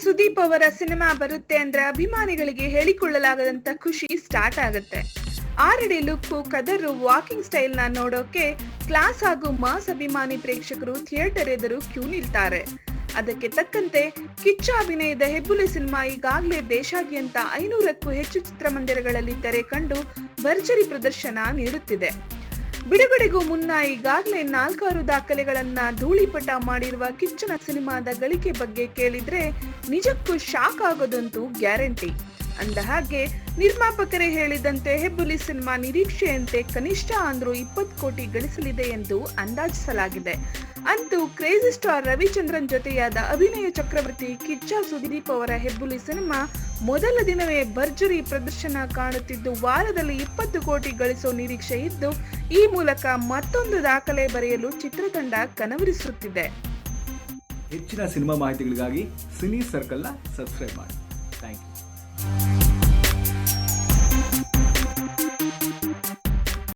ಸುದೀಪ್ ಅವರ ಸಿನಿಮಾ ಬರುತ್ತೆ ಅಂದ್ರೆ ಅಭಿಮಾನಿಗಳಿಗೆ ಹೇಳಿಕೊಳ್ಳಲಾಗದಂತ ಖುಷಿ ಸ್ಟಾರ್ಟ್ ಆಗುತ್ತೆ. 6 ಅಡಿ ಲುಕ್ಕು, ಕದರು, ವಾಕಿಂಗ್ ಸ್ಟೈಲ್ ನ ನೋಡೋಕೆ ಕ್ಲಾಸ್ ಹಾಗೂ ಮಾಸ್ ಅಭಿಮಾನಿ ಪ್ರೇಕ್ಷಕರು ಥಿಯೇಟರ್ ಎದುರು ಕ್ಯೂ ನಿಲ್ತಾರೆ. ಅದಕ್ಕೆ ತಕ್ಕಂತೆ ಕಿಚ್ಚ ಅಭಿನಯದ ಹೆಬ್ಬುಲಿ ಸಿನಿಮಾ ಈಗಾಗಲೇ ದೇಶಾದ್ಯಂತ 500ಕ್ಕೂ ಹೆಚ್ಚು ಚಿತ್ರಮಂದಿರಗಳಲ್ಲಿ ತೆರೆ ಕಂಡು ಭರ್ಜರಿ ಪ್ರದರ್ಶನ ನೀಡುತ್ತಿದೆ. ಬಿಡುಗಡೆಗೂ ಮುನ್ನ ಈಗಾಗಲೇ 4 ದಾಖಲೆಗಳನ್ನ ಧೂಳಿಪಟ ಮಾಡಿರುವ ಕಿಚ್ಚನ ಸಿನಿಮಾದ ಗಳಿಕೆ ಬಗ್ಗೆ ಕೇಳಿದ್ರೆ ನಿಜಕ್ಕೂ ಶಾಕ್ ಆಗೋದಂತೂ ಗ್ಯಾರಂಟಿ. ಅಂದ ಹಾಗೆ ನಿರ್ಮಾಪಕರೇ ಹೇಳಿದಂತೆ ಹೆಬ್ಬುಲಿ ಸಿನಿಮಾ ನಿರೀಕ್ಷೆಯಂತೆ ಕನಿಷ್ಠ ಅಂದ್ರೂ 20 ಕೋಟಿ ಗಳಿಸಲಿದೆ ಎಂದು ಅಂದಾಜಿಸಲಾಗಿದೆ. ಅಂತೂ ಕ್ರೇಜಿ ಸ್ಟಾರ್ ರವಿಚಂದ್ರನ್ ಜೊತೆಯಾದ ಅಭಿನಯ ಚಕ್ರವರ್ತಿ ಕಿಚ್ಚ ಸುದೀಪ್ ಅವರ ಹೆಬ್ಬುಲಿ ಸಿನಿಮಾ ಮೊದಲ ದಿನವೇ ಭರ್ಜರಿ ಪ್ರದರ್ಶನ ಕಾಣುತ್ತಿದ್ದು ವಾರದಲ್ಲಿ 20 ಕೋಟಿ ಗಳಿಸೋ ನಿರೀಕ್ಷೆ ಇದ್ದು ಈ ಮೂಲಕ ಮತ್ತೊಂದು ದಾಖಲೆ ಬರೆಯಲು ಚಿತ್ರತಂಡ ಕನವರಿಸುತ್ತಿದೆ. ಹೆಚ್ಚಿನ ಸಿನಿಮಾ ಮಾಹಿತಿಗಳಿಗಾಗಿ ಸಿನಿ ಸರ್ಕಲ್ನ ಸಬ್ಸ್ಕ್ರೈಬ್ ಮಾಡಿ. Thank you.